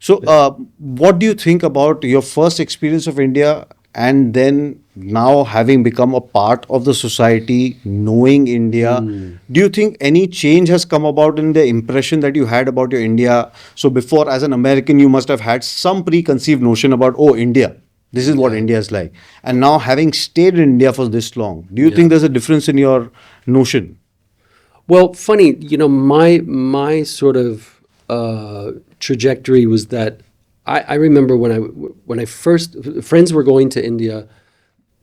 So, what do you think about your first experience of India and then now having become a part of the society, knowing India? Do you think any change has come about in the impression that you had about your India? So, before, as an American, you must have had some preconceived notion about, oh, India. This is what India is like. And now, having stayed in India for this long, do you think there's a difference in your notion? Well, funny, my sort of trajectory was that I remember when I first friends were going to India.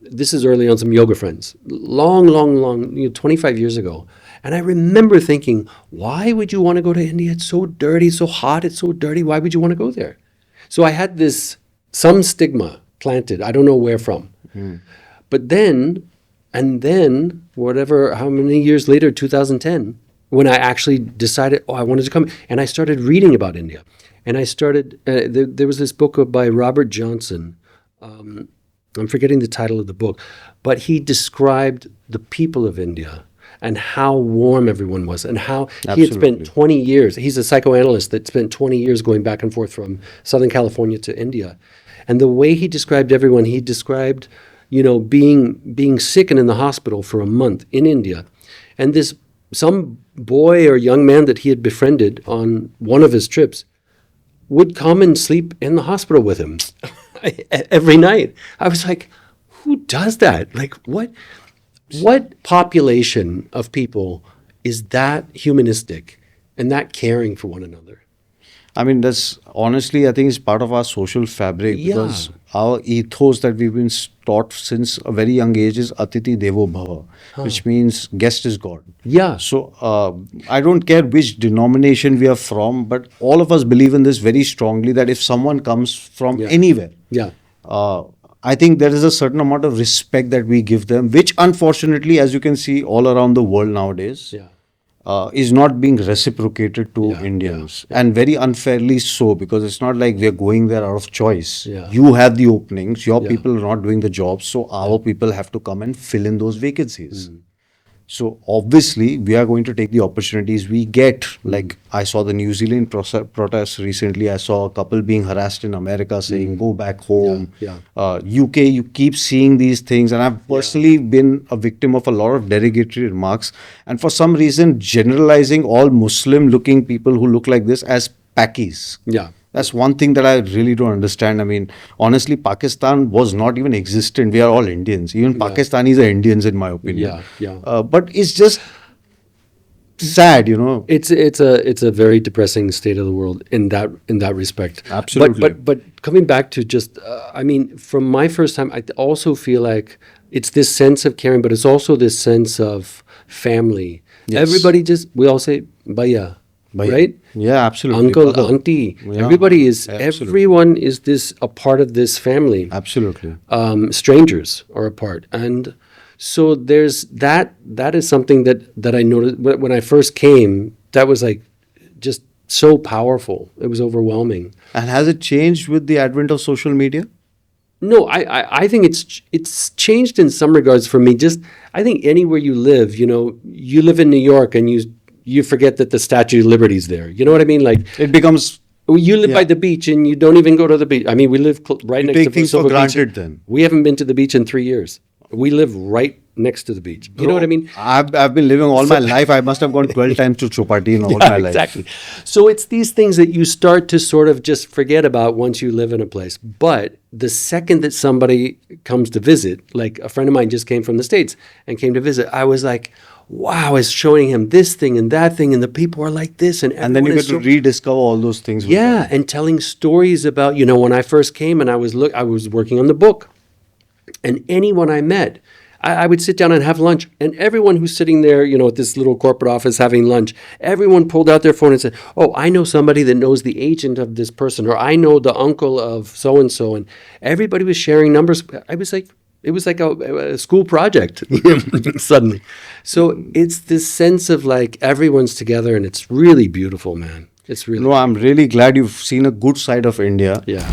This is early on, some yoga friends, long, 25 years ago. And I remember thinking, why would you want to go to India? It's so dirty, so hot, it's so dirty. Why would you want to go there? So I had some stigma planted. I don't know where from. But then, how many years later, 2010, when I actually decided, I wanted to come, and I started reading about India. And I started, there was this book by Robert Johnson. I'm forgetting the title of the book, but he described the people of India and how warm everyone was and how he had spent 20 years. He's a psychoanalyst that spent 20 years going back and forth from Southern California to India. And the way he described everyone, he described, being sick and in the hospital for a month in India. And some boy or young man that he had befriended on one of his trips would come and sleep in the hospital with him every night. I was like, who does that? Like, what population of people is that humanistic and that caring for one another? I mean, that's honestly, I think it's part of our social fabric because our ethos that we've been taught since a very young age is Atithi, Devo, Bhava, which means guest is God. Yeah. So I don't care which denomination we are from, but all of us believe in this very strongly that if someone comes from anywhere, I think there is a certain amount of respect that we give them, which unfortunately, as you can see all around the world nowadays, is not being reciprocated to Indians, and very unfairly so, because it's not like we're going there out of choice. You have the openings, your people are not doing the job, so our people have to come and fill in those vacancies. So obviously, we are going to take the opportunities we get. Like I saw the New Zealand protests recently. I saw a couple being harassed in America saying, go back home. UK, you keep seeing these things. And I've personally been a victim of a lot of derogatory remarks. And for some reason, generalizing all Muslim-looking people who look like this as Pakis. That's one thing that I really don't understand. I mean, honestly, Pakistan was not even existent. We are all Indians. Even Pakistanis are Indians, in my opinion. But it's just sad, It's a very depressing state of the world in that respect. Absolutely. But coming back to just, from my first time, I also feel like it's this sense of caring, but it's also this sense of family. Everybody we all say, Bhaiya. Right? Yeah, absolutely. Uncle, auntie, everyone is a part of this family. Absolutely. Strangers are a part. And so there's that is something that I noticed when I first came, that was like just so powerful. It was overwhelming. And has it changed with the advent of social media? No, I think it's changed in some regards for me. Just, I think anywhere you live, you live in New York and you forget that the Statue of Liberty is there. You know what I mean? Like it becomes. You live by the beach and you don't even go to the beach. I mean, we live right next to the beach. Take things for granted then. We haven't been to the beach in 3 years. We live right next to the beach. You know what I mean? I've been living all my life. I must have gone 12 times to Chopati in all my life. Exactly. So it's these things that you start to sort of just forget about once you live in a place. But the second that somebody comes to visit, like a friend of mine just came from the States and came to visit, I was like, wow, I was showing him this thing and that thing, and the people are like this. And then you get to rediscover all those things. Yeah, and telling stories about, when I first came and I was working on the book. And anyone I met, I would sit down and have lunch, and everyone who's sitting there, at this little corporate office having lunch, everyone pulled out their phone and said, oh, I know somebody that knows the agent of this person, or I know the uncle of so-and-so, and everybody was sharing numbers. It was like a school project suddenly. So it's this sense of like everyone's together, and it's really beautiful, man. It's really. No, I'm really glad you've seen a good side of India. Yeah.